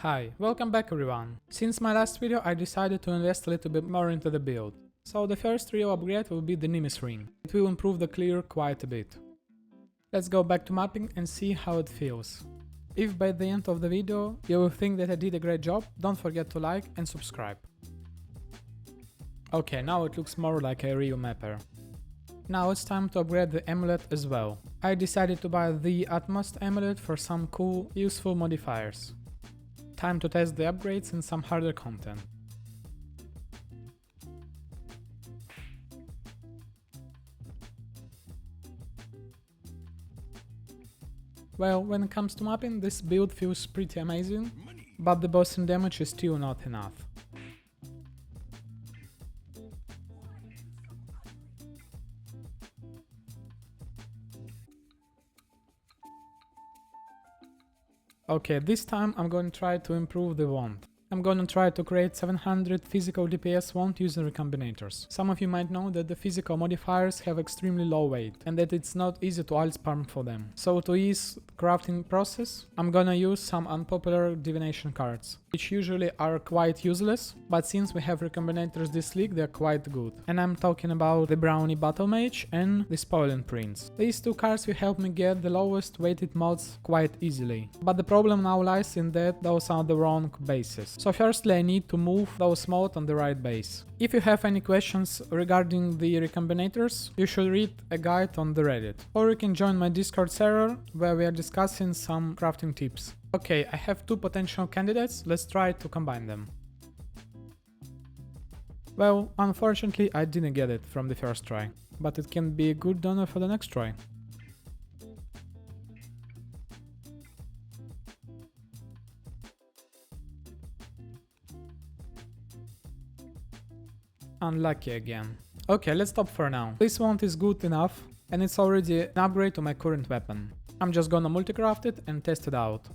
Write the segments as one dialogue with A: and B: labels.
A: Hi, welcome back everyone. Since my last video I decided to invest a little bit more into the build. So the first real upgrade will be the Nimbus ring. It will improve the clear quite a bit. Let's go back to mapping and see how it feels. If by the end of the video you will think that I did a great job, don't forget to like and subscribe. Okay, now it looks more like a real mapper. Now it's time to upgrade the amulet as well. I decided to buy the utmost amulet for some cool, useful modifiers. Time to test the upgrades in some harder content. Well, when it comes to mapping, this build feels pretty amazing, but the bossing damage is still not enough. Okay, this time I'm going to try to improve the wand. I'm going to try to create 700 physical DPS wand using Recombinators. Some of you might know that the physical modifiers have extremely low weight and that it's not easy to alt spam for them. So to ease the crafting process, I'm gonna use some unpopular divination cards, which usually are quite useless, but since we have Recombinators this league, they're quite good. And I'm talking about the Brownie Battle Mage and the Spoiling Prince. These two cards will help me get the lowest weighted mods quite easily. But the problem now lies in that those are the wrong bases. So firstly I need to move those mods on the right base. If you have any questions regarding the Recombinators, you should read a guide on the Reddit. Or you can join my Discord server where we are discussing some crafting tips. Okay, I have two potential candidates, let's try to combine them. Well, unfortunately I didn't get it from the first try, but it can be a good donor for the next try. Unlucky again. Okay, let's stop for now. This wand is good enough and it's already an upgrade to my current weapon. I'm just gonna multicraft it and test it out.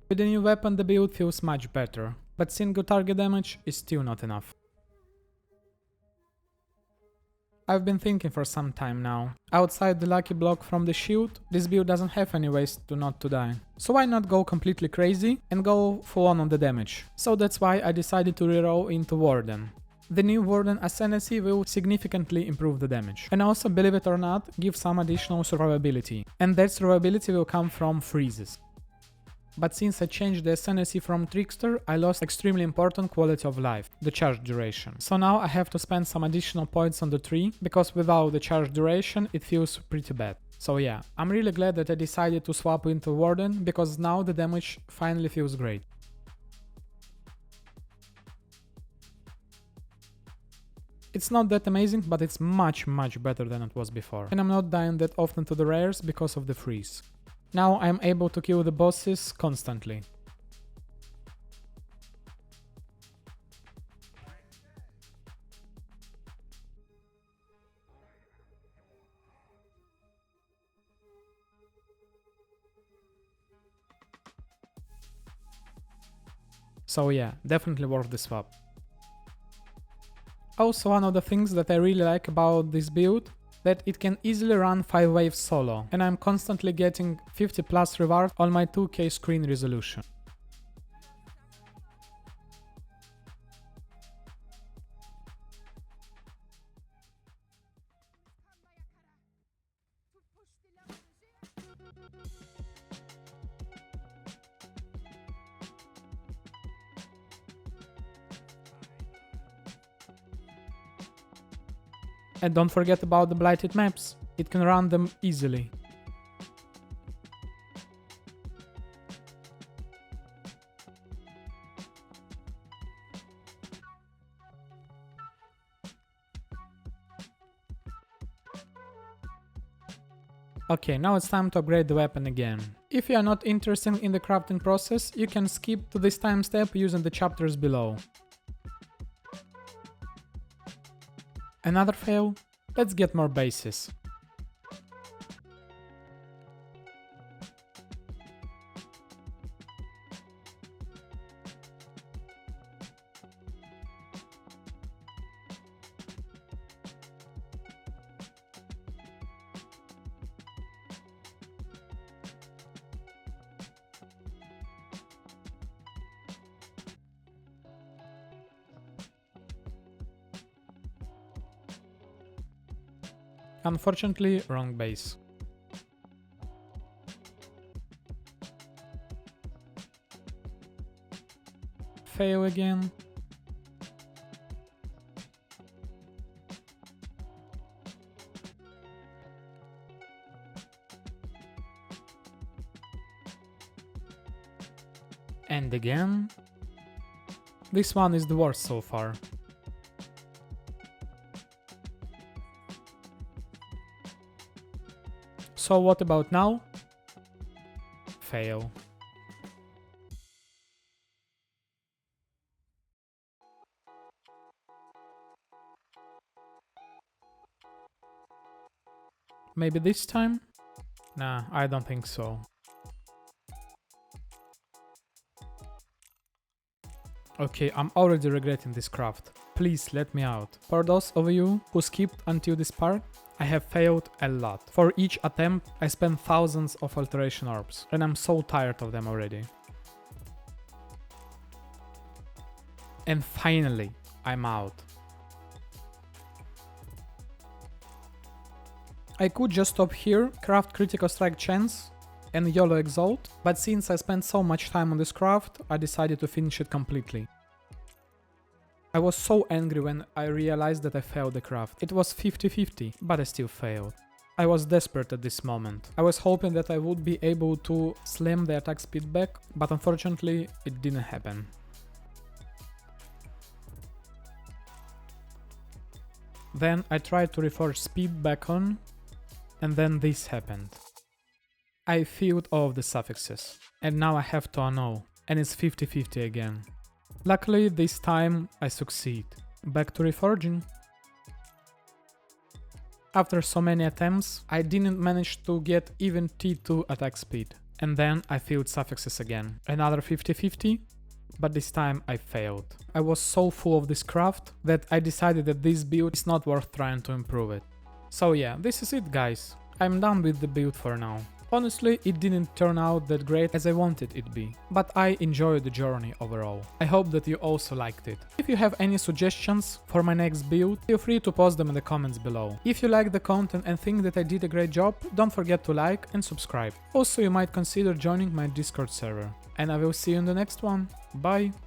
A: With the new weapon the build feels much better, but single target damage is still not enough. I've been thinking for some time now. Outside the lucky block from the shield, this build doesn't have any ways to not to die. So why not go completely crazy and go full on the damage? So that's why I decided to reroll into Warden. The new Warden Ascendancy will significantly improve the damage, and also, believe it or not, give some additional survivability. And that survivability will come from freezes. But since I changed the ascendancy from trickster, I lost extremely important quality of life, the charge duration. So now I have to spend some additional points on the tree, because without the charge duration it feels pretty bad. So yeah, I'm really glad that I decided to swap into Warden, because now the damage finally feels great. It's not that amazing, but it's much better than it was before. And I'm not dying that often to the rares because of the freeze. Now I'm able to kill the bosses constantly. So yeah, definitely worth the swap. Also, one of the things that I really like about this build, that it can easily run 5 waves solo, and I'm constantly getting 50 plus reward on my 2K screen resolution. And don't forget about the Blighted Maps, it can run them easily. Okay, now it's time to upgrade the weapon again. If you are not interested in the crafting process, you can skip to this time step using the chapters below. Another fail? Let's get more bases. Unfortunately, wrong base. Fail again. And again. This one is the worst so far. So what about now? Fail. Maybe this time? Nah, I don't think so. Okay, I'm already regretting this craft. Please let me out. For those of you who skipped until this part, I have failed a lot. For each attempt, I spent thousands of alteration orbs, and I'm so tired of them already. And finally, I'm out. I could just stop here, craft critical strike chance and YOLO exalt, but since I spent so much time on this craft, I decided to finish it completely. I was so angry when I realized that I failed the craft. It was 50-50, but I still failed. I was desperate at this moment. I was hoping that I would be able to slam the attack speed back, but unfortunately it didn't happen. Then I tried to reforge speed back on, and then this happened. I filled all of the suffixes, and now I have to annul, and it's 50-50 again. Luckily this time I succeed. Back to reforging. After so many attempts, I didn't manage to get even T2 attack speed, and then I filled suffixes again. Another 50-50, but this time I failed. I was so full of this craft that I decided that this build is not worth trying to improve it. So yeah, this is it guys. I'm done with the build for now. Honestly, it didn't turn out that great as I wanted it to be, but I enjoyed the journey overall. I hope that you also liked it. If you have any suggestions for my next build, feel free to post them in the comments below. If you like the content and think that I did a great job, don't forget to like and subscribe. Also, you might consider joining my Discord server. And I will see you in the next one. Bye!